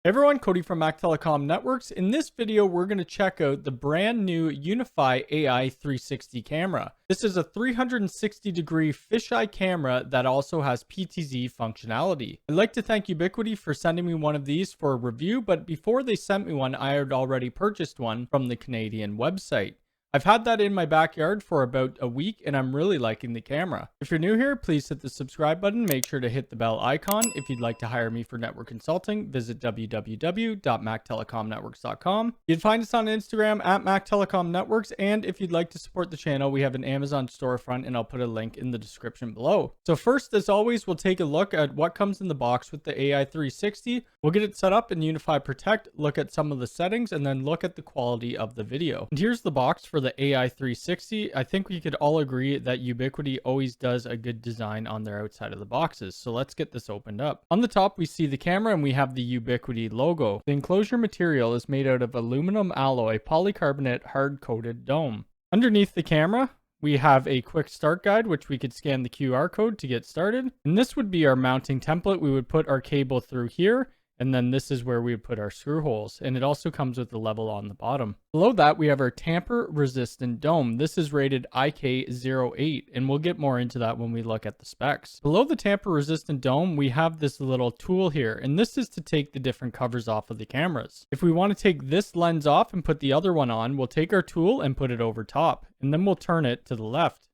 Hey everyone, Cody from Mac Telecom Networks. In this video, we're going to check out the brand new Unifi AI360 camera. This is a 360-degree fisheye camera that also has PTZ functionality. I'd like to thank Ubiquiti for sending me one of these for a review, but before they sent me one, I had already purchased one from the Canadian website. I've had that in my backyard for about a week and I'm really liking the camera. If you're new here, please hit the subscribe button. Make sure to hit the bell icon. If you'd like to hire me for network consulting, visit www.mactelecomnetworks.com. You'd find us on Instagram at Mac Telecom Networks. And if you'd like to support the channel, we have an Amazon storefront and I'll put a link in the description below. So first, as always, we'll take a look at what comes in the box with the AI360. We'll get it set up in Unifi Protect, look at some of the settings, and then look at the quality of the video. And here's the box for the AI360. I think we could all agree that Ubiquiti always does a good design on their outside of the boxes. So let's get this opened up. On the top, we see the camera and we have the Ubiquiti logo. The enclosure material is made out of aluminum alloy polycarbonate hard-coated dome. Underneath the camera, we have a quick start guide, which we could scan the QR code to get started. And this would be our mounting template. We would put our cable through here. And then this is where we would put our screw holes. And it also comes with a level on the bottom. Below that, we have our tamper-resistant dome. This is rated IK08, and we'll get more into that when we look at the specs. Below the tamper-resistant dome, we have this little tool here, and this is to take the different covers off of the cameras. If we want to take this lens off and put the other one on, we'll take our tool and put it over top, and then we'll turn it to the left.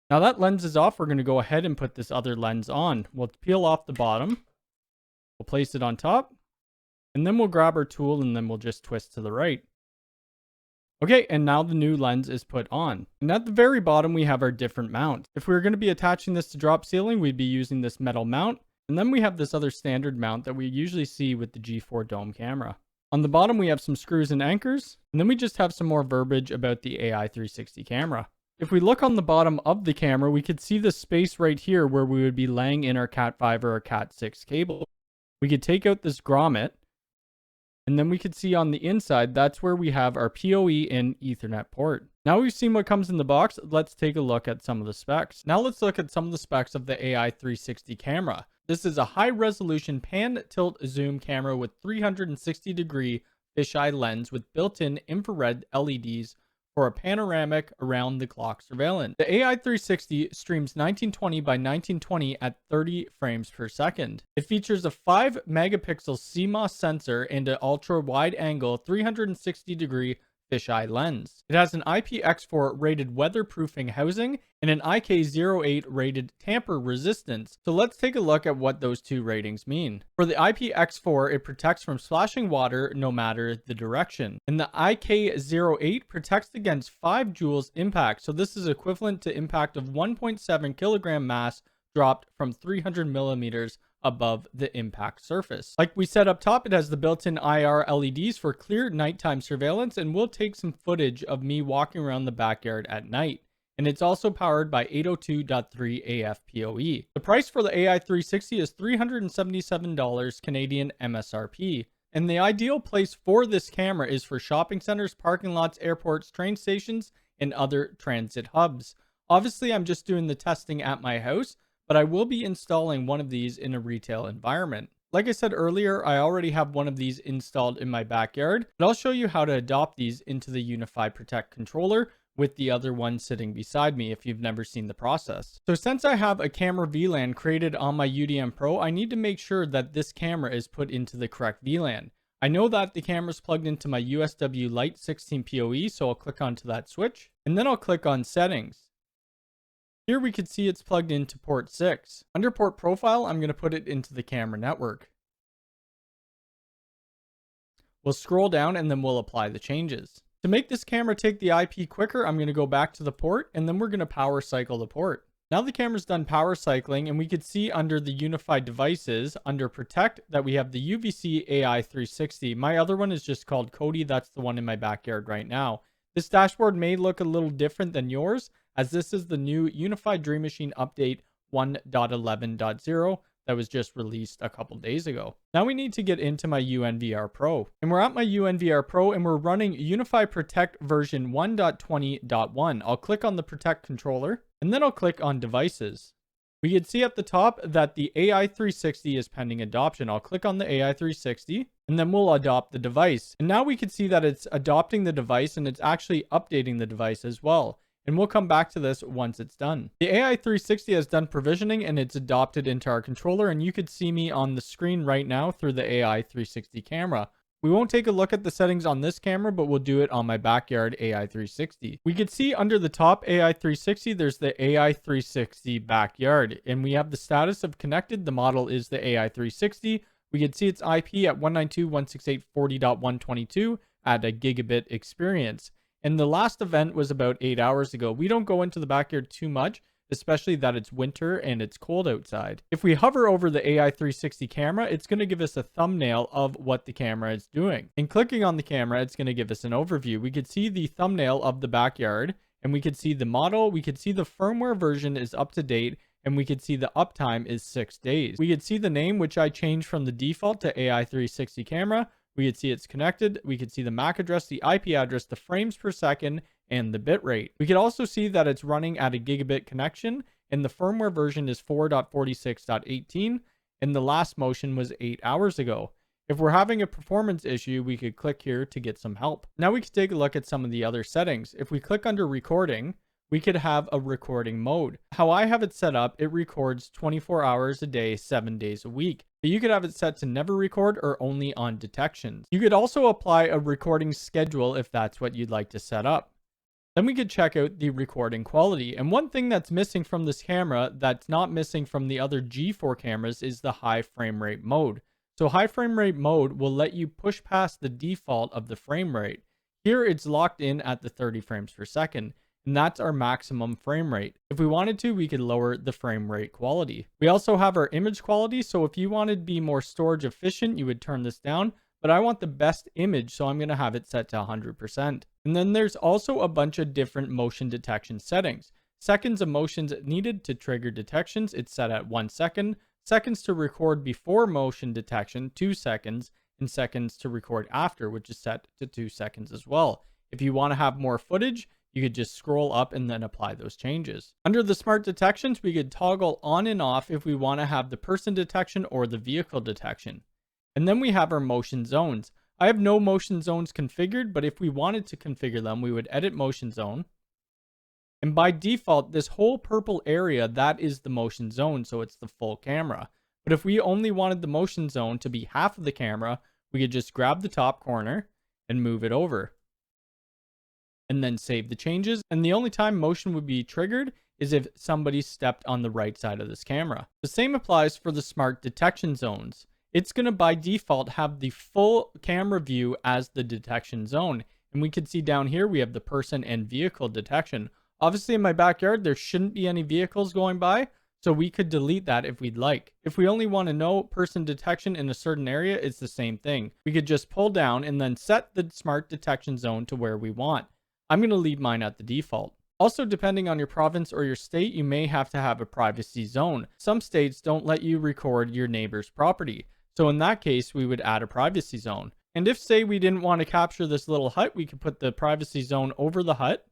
Now that lens is off, we're going to go ahead and put this other lens on. We'll peel off the bottom. We'll place it on top. And then we'll grab our tool and then we'll just twist to the right. Okay, and now the new lens is put on. And at the very bottom, we have our different mount. If we were going to be attaching this to drop ceiling, we'd be using this metal mount. And then we have this other standard mount that we usually see with the G4 dome camera. On the bottom, we have some screws and anchors. And then we just have some more verbiage about the AI360 camera. If we look on the bottom of the camera, we could see the space right here where we would be laying in our Cat5 or our Cat6 cable. We could take out this grommet, and then we could see on the inside, that's where we have our PoE and Ethernet port. Now we've seen what comes in the box, let's take a look at some of the specs. Now let's look at some of the specs of the AI360 camera. This is a high-resolution pan-tilt zoom camera with 360-degree fisheye lens with built-in infrared LEDs for a panoramic around-the-clock surveillance. The AI360 streams 1920 by 1920 at 30 frames per second. It features a 5-megapixel CMOS sensor and an ultra-wide-angle 360-degree fisheye lens. It has an IPX4 rated weatherproofing housing and an IK08 rated tamper resistance. So let's take a look at what those two ratings mean. For the IPX4, it protects from splashing water no matter the direction. And the IK08 protects against 5 joules impact. So this is equivalent to impact of 1.7 kilogram mass dropped from 300 millimeters above the impact surface. Like we said up top, it has the built-in IR LEDs for clear nighttime surveillance, and we'll take some footage of me walking around the backyard at night. And it's also powered by 802.3 AF PoE. The price for the AI360 is $377 Canadian MSRP. And the ideal place for this camera is for shopping centers, parking lots, airports, train stations, and other transit hubs. Obviously, I'm just doing the testing at my house, but I will be installing one of these in a retail environment. Like I said earlier, I already have one of these installed in my backyard, but I'll show you how to adopt these into the Unifi Protect controller with the other one sitting beside me if you've never seen the process. So since I have a camera VLAN created on my UDM Pro, I need to make sure that this camera is put into the correct VLAN. I know that the camera is plugged into my USW Lite 16 PoE, so I'll click onto that switch, and then I'll click on Settings. Here we can see it's plugged into port 6. Under port profile, I'm going to put it into the camera network. We'll scroll down and then we'll apply the changes. To make this camera take the IP quicker, I'm going to go back to the port and then we're going to power cycle the port. Now the camera's done power cycling and we can see under the Unifi devices, under Protect, that we have the UVC AI360. My other one is just called Cody. That's the one in my backyard right now. This dashboard may look a little different than yours, as this is the new Unifi Dream Machine Update 1.11.0 that was just released a couple days ago. Now we need to get into my UNVR Pro. And we're at my UNVR Pro and we're running Unifi Protect version 1.20.1. I'll click on the Protect controller and then I'll click on Devices. We can see at the top that the AI360 is pending adoption. I'll click on the AI360 and then we'll adopt the device. And now we can see that it's adopting the device and it's actually updating the device as well. And we'll come back to this once it's done. The AI360 has done provisioning and it's adopted into our controller, and you could see me on the screen right now through the AI360 camera. We won't take a look at the settings on this camera, but we'll do it on my backyard AI360. We could see under the top AI360, there's the AI360 backyard, and we have the status of connected. The model is the AI360. We can see its IP at 192.168.40.122 at a gigabit experience. And the last event was about 8 hours ago. We don't go into the backyard too much, especially that it's winter and it's cold outside. If we hover over the AI360 camera, it's going to give us a thumbnail of what the camera is doing. And clicking on the camera, it's going to give us an overview. We could see the thumbnail of the backyard, and we could see the model. We could see the firmware version is up to date, and we could see the uptime is 6 days. We could see the name, which I changed from the default to AI360 camera. We could see it's connected. We could see the MAC address, the IP address, the frames per second, and the bit rate. We could also see that it's running at a gigabit connection, and the firmware version is 4.46.18, and the last motion was 8 hours ago. If we're having a performance issue, we could click here to get some help. Now we could take a look at some of the other settings. If we click under recording, we could have a recording mode. How I have it set up, it records 24 hours a day, 7 days a week. But you could have it set to never record or only on detections. You could also apply a recording schedule if that's what you'd like to set up. Then we could check out the recording quality. And one thing that's missing from this camera that's not missing from the other G4 cameras is the high frame rate mode. So high frame rate mode will let you push past the default of the frame rate. Here it's locked in at the 30 frames per second. And that's our maximum frame rate. If we wanted to, we could lower the frame rate quality. We also have our image quality. So if you wanted to be more storage efficient, you would turn this down. But I want the best image, so I'm going to have it set to 100%. And then there's also a bunch of different motion detection settings. Seconds of motions needed to trigger detections, it's set at 1 second. Seconds to record before motion detection, 2 seconds. And seconds to record after, which is set to 2 seconds as well. If you want to have more footage, you could just scroll up and then apply those changes. Under the smart detections, we could toggle on and off if we want to have the person detection or the vehicle detection. And then we have our motion zones. I have no motion zones configured, but if we wanted to configure them, we would edit motion zone. And by default, this whole purple area, that is the motion zone, so it's the full camera. But if we only wanted the motion zone to be half of the camera, we could just grab the top corner and move it over. And then save the changes. And the only time motion would be triggered is if somebody stepped on the right side of this camera. The same applies for the smart detection zones. It's going to by default have the full camera view as the detection zone. And we can see down here, we have the person and vehicle detection. Obviously in my backyard, there shouldn't be any vehicles going by, so we could delete that if we'd like. If we only want to know person detection in a certain area, it's the same thing. We could just pull down and then set the smart detection zone to where we want. I'm going to leave mine at the default. Also, depending on your province or your state, you may have to have a privacy zone. Some states don't let you record your neighbor's property. So in that case, we would add a privacy zone. And if, say, we didn't want to capture this little hut, we could put the privacy zone over the hut.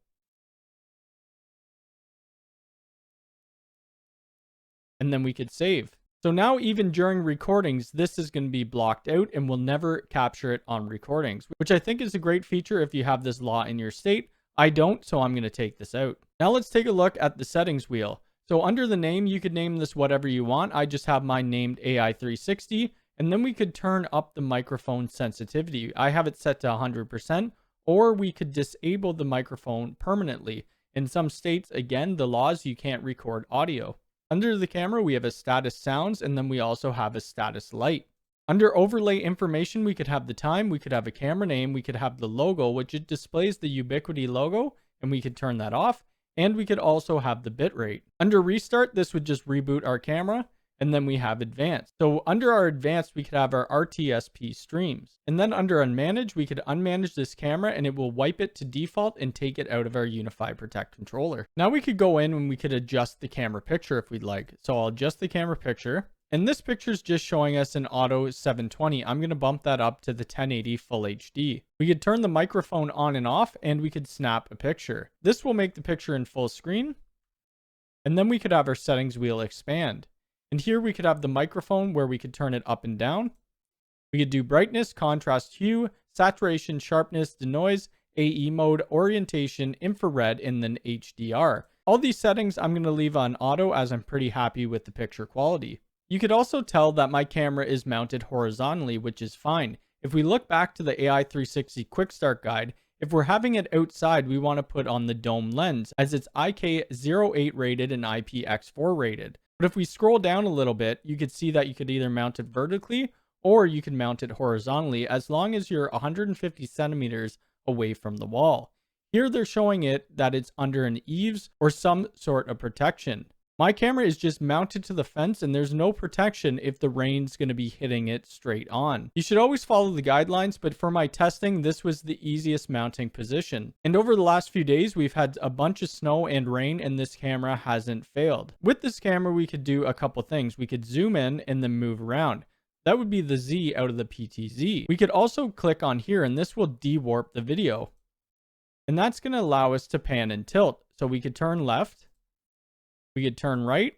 And then we could save. So now even during recordings, this is going to be blocked out and we'll never capture it on recordings, which I think is a great feature if you have this law in your state. I don't, so I'm going to take this out. Now let's take a look at the settings wheel. So under the name, you could name this whatever you want. I just have mine named AI360, and then we could turn up the microphone sensitivity. I have it set to 100%, or we could disable the microphone permanently. In some states, again, the laws, you can't record audio. Under the camera, we have a status sounds, and then we also have a status light. Under overlay information, we could have the time, we could have a camera name, we could have the logo, which it displays the Ubiquiti logo, and we could turn that off. And we could also have the bit rate. Under restart, this would just reboot our camera, and then we have advanced. So under our advanced, we could have our RTSP streams. And then under unmanage, we could unmanage this camera and it will wipe it to default and take it out of our Unifi Protect controller. Now we could go in and we could adjust the camera picture if we'd like. So I'll adjust the camera picture. And this picture is just showing us an auto 720. I'm going to bump that up to the 1080 full HD. We could turn the microphone on and off and we could snap a picture. This will make the picture in full screen. And then we could have our settings wheel expand. And here we could have the microphone where we could turn it up and down. We could do brightness, contrast, hue, saturation, sharpness, denoise, AE mode, orientation, infrared, and then HDR. All these settings I'm going to leave on auto as I'm pretty happy with the picture quality. You could also tell that my camera is mounted horizontally, which is fine. If we look back to the AI360 Quick Start Guide, if we're having it outside, we want to put on the dome lens as it's IK08 rated and IPX4 rated. But if we scroll down a little bit, you could see that you could either mount it vertically or you can mount it horizontally as long as you're 150 centimeters away from the wall. Here they're showing it that it's under an eaves or some sort of protection. My camera is just mounted to the fence and there's no protection if the rain's going to be hitting it straight on. You should always follow the guidelines, but for my testing, this was the easiest mounting position. And over the last few days, we've had a bunch of snow and rain and this camera hasn't failed. With this camera, we could do a couple things. We could zoom in and then move around. That would be the Z out of the PTZ. We could also click on here and this will de-warp the video. And that's going to allow us to pan and tilt. So we could turn left. We could turn right,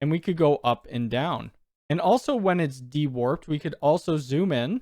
and we could go up and down. And also when it's de-warped, we could also zoom in,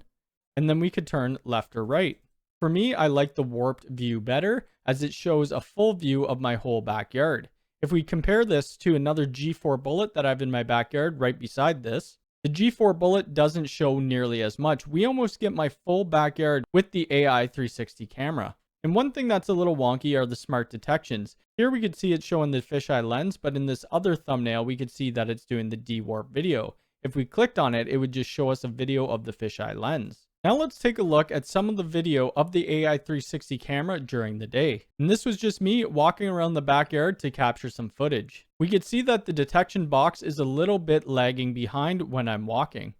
and then we could turn left or right. For me, I like the warped view better as it shows a full view of my whole backyard. If we compare this to another G4 Bullet that I have in my backyard right beside this, the G4 Bullet doesn't show nearly as much. We almost get my full backyard with the AI360 camera. And one thing that's a little wonky are the smart detections. Here we could see it showing the fisheye lens, but in this other thumbnail, we could see that it's doing the de-warp video. If we clicked on it, it would just show us a video of the fisheye lens. Now let's take a look at some of the video of the AI360 camera during the day. And this was just me walking around the backyard to capture some footage. We could see that the detection box is a little bit lagging behind when I'm walking.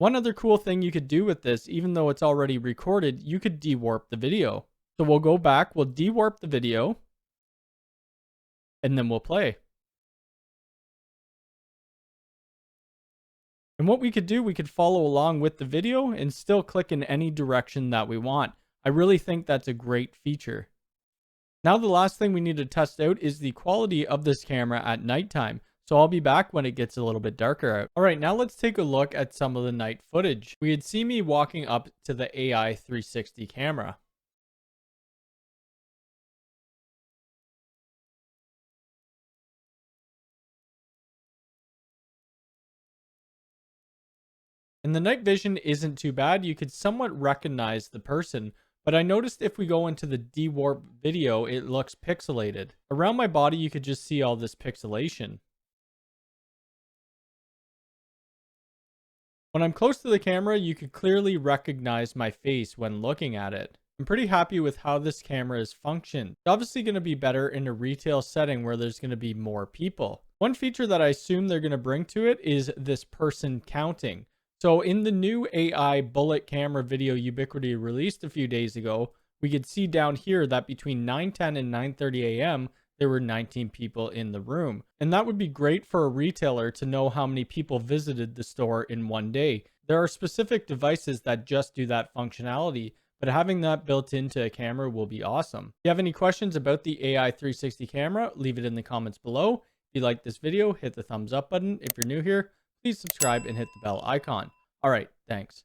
One other cool thing you could do with this, even though it's already recorded, you could de-warp the video. So we'll go back, we'll de-warp the video, and then we'll play. And what we could do, we could follow along with the video and still click in any direction that we want. I really think that's a great feature. Now the last thing we need to test out is the quality of this camera at nighttime. So I'll be back when it gets a little bit darker out. All right, now let's take a look at some of the night footage. We had seen me walking up to the AI360 camera. And the night vision isn't too bad. You could somewhat recognize the person, but I noticed if we go into the de-warp video, it looks pixelated. Around my body, you could just see all this pixelation. When I'm close to the camera, you could clearly recognize my face when looking at it. I'm pretty happy with how this camera is functioned. It's obviously going to be better in a retail setting where there's going to be more people. One feature that I assume they're going to bring to it is this person counting. So in the new AI bullet camera video Ubiquiti released a few days ago, we could see down here that between 9:10 and 9:30 a.m., there were 19 people in the room. And that would be great for a retailer to know how many people visited the store in one day. There are specific devices that just do that functionality, but having that built into a camera will be awesome. If you have any questions about the AI360 camera, leave it in the comments below. If you like this video, hit the thumbs up button. If you're new here, please subscribe and hit the bell icon. All right, thanks.